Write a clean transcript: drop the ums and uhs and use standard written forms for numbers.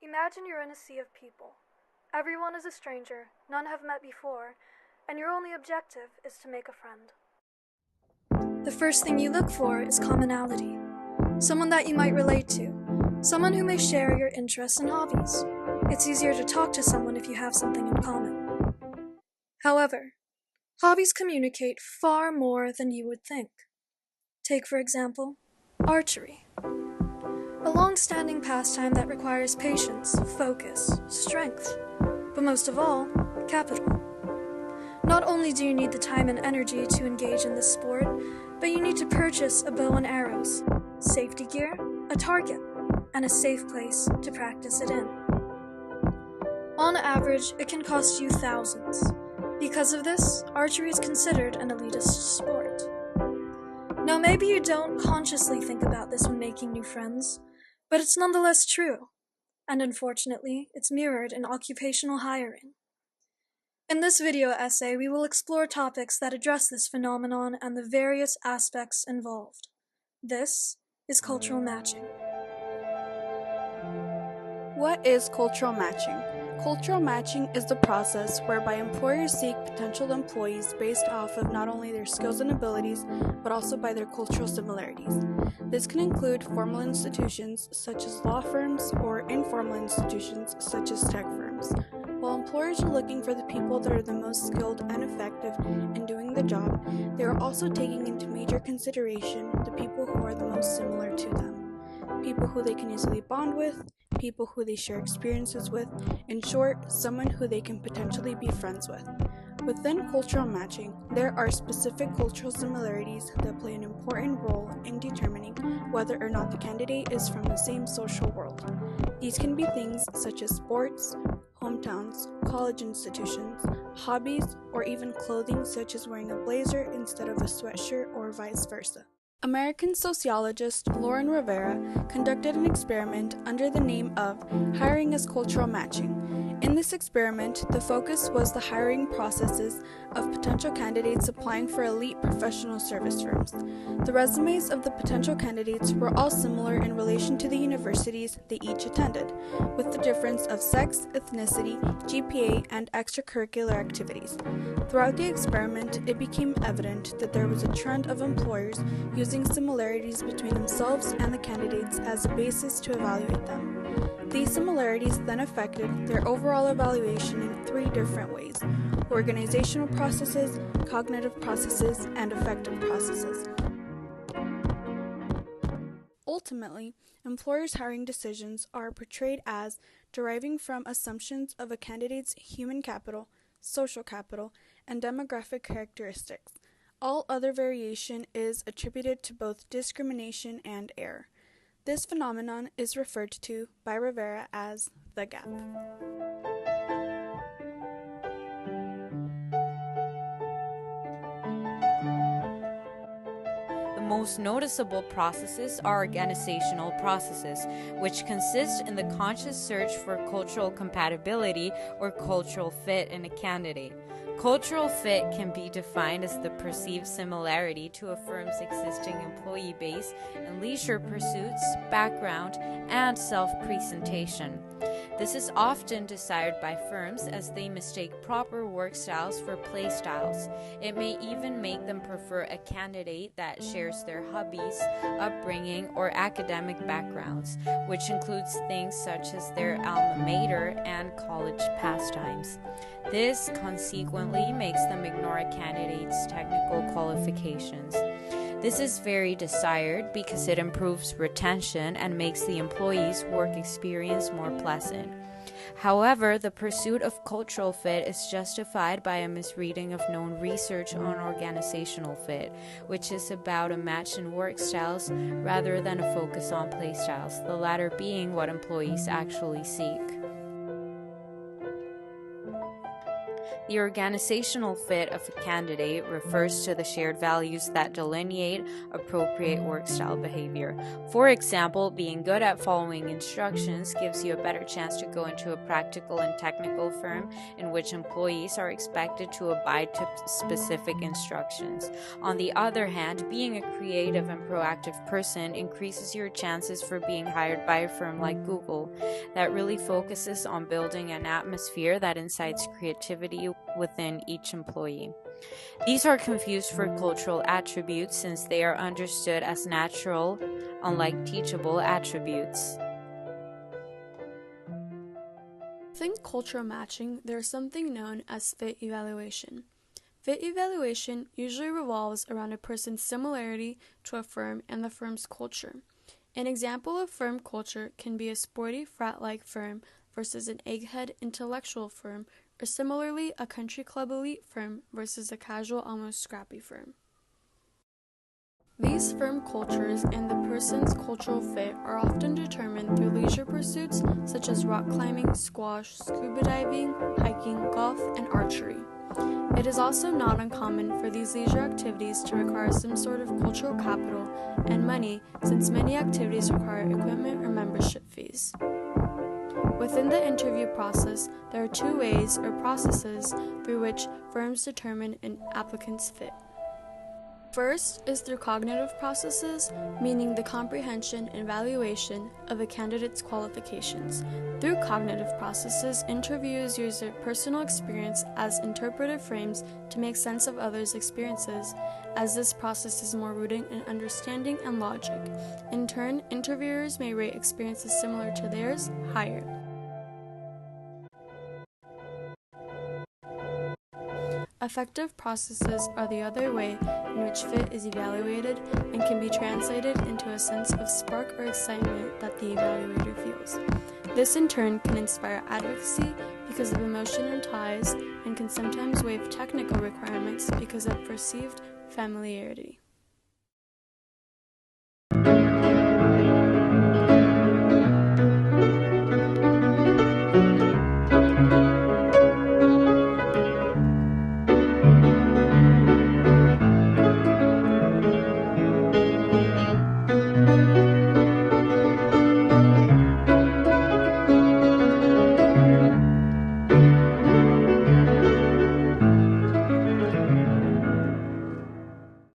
Imagine you're in a sea of people. Everyone is a stranger, none have met before, and your only objective is to make a friend. The first thing you look for is commonality. Someone that you might relate to. Someone who may share your interests and hobbies. It's easier to talk to someone if you have something in common. However, hobbies communicate far more than you would think. Take, for example, archery. A long-standing pastime that requires patience, focus, strength, but most of all, capital. Not only do you need the time and energy to engage in this sport, but you need to purchase a bow and arrows, safety gear, a target, and a safe place to practice it in. On average, it can cost you thousands. Because of this, archery is considered an elitist sport. Now, maybe you don't consciously think about this when making new friends, but it's nonetheless true, and unfortunately, it's mirrored in occupational hiring. In this video essay, we will explore topics that address this phenomenon and the various aspects involved. This is cultural matching. What is cultural matching? Cultural matching is the process whereby employers seek potential employees based off of not only their skills and abilities, but also by their cultural similarities. This can include formal institutions such as law firms or informal institutions such as tech firms. While employers are looking for the people that are the most skilled and effective in doing the job, they are also taking into major consideration the people who are the most similar to them. People who they can easily bond with, people who they share experiences with, in short, someone who they can potentially be friends with. Within cultural matching, there are specific cultural similarities that play an important role in determining whether or not the candidate is from the same social world. These can be things such as sports, hometowns, college institutions, hobbies, or even clothing such as wearing a blazer instead of a sweatshirt or vice versa. American sociologist Lauren Rivera conducted an experiment under the name of Hiring as Cultural Matching. In this experiment, the focus was the hiring processes of potential candidates applying for elite professional service firms. The resumes of the potential candidates were all similar in relation to the universities they each attended, with the difference of sex, ethnicity, GPA, and extracurricular activities. Throughout the experiment, it became evident that there was a trend of employers using similarities between themselves and the candidates as a basis to evaluate them. These similarities then affected their overall evaluation in three different ways: organizational processes, cognitive processes, and affective processes. Ultimately, employers' hiring decisions are portrayed as deriving from assumptions of a candidate's human capital, social capital, and demographic characteristics. All other variation is attributed to both discrimination and error. This phenomenon is referred to by Rivera as the gap. The most noticeable processes are organizational processes, which consist in the conscious search for cultural compatibility or cultural fit in a candidate. Cultural fit can be defined as the perceived similarity to a firm's existing employee base in leisure pursuits, background, and self-presentation. This is often desired by firms as they mistake proper work styles for play styles. It may even make them prefer a candidate that shares their hobbies, upbringing, or academic backgrounds, which includes things such as their alma mater and college pastimes. This consequently makes them ignore a candidate's technical qualifications. This is very desired because it improves retention and makes the employee's work experience more pleasant. However, the pursuit of cultural fit is justified by a misreading of known research on organizational fit, which is about a match in work styles rather than a focus on play styles, the latter being what employees actually seek. The organizational fit of a candidate refers to the shared values that delineate appropriate work style behavior. For example, being good at following instructions gives you a better chance to go into a practical and technical firm in which employees are expected to abide to specific instructions. On the other hand, being a creative and proactive person increases your chances for being hired by a firm like Google that really focuses on building an atmosphere that incites creativity within each employee. These are confused for cultural attributes since they are understood as natural, unlike teachable attributes. Within cultural matching, there is something known as fit evaluation. Fit evaluation usually revolves around a person's similarity to a firm and the firm's culture. An example of firm culture can be a sporty frat-like firm versus an egghead intellectual firm, or similarly a country club elite firm versus a casual, almost scrappy firm. These firm cultures and the person's cultural fit are often determined through leisure pursuits such as rock climbing, squash, scuba diving, hiking, golf, and archery. It is also not uncommon for these leisure activities to require some sort of cultural capital and money, since many activities require equipment or membership fees. Within the interview process, there are two ways or processes through which firms determine an applicant's fit. First is through cognitive processes, meaning the comprehension and evaluation of a candidate's qualifications. Through cognitive processes, interviewers use their personal experience as interpretive frames to make sense of others' experiences, as this process is more rooted in understanding and logic. In turn, interviewers may rate experiences similar to theirs higher. Affective processes are the other way in which fit is evaluated and can be translated into a sense of spark or excitement that the evaluator feels. This in turn can inspire advocacy because of emotional ties and can sometimes waive technical requirements because of perceived familiarity.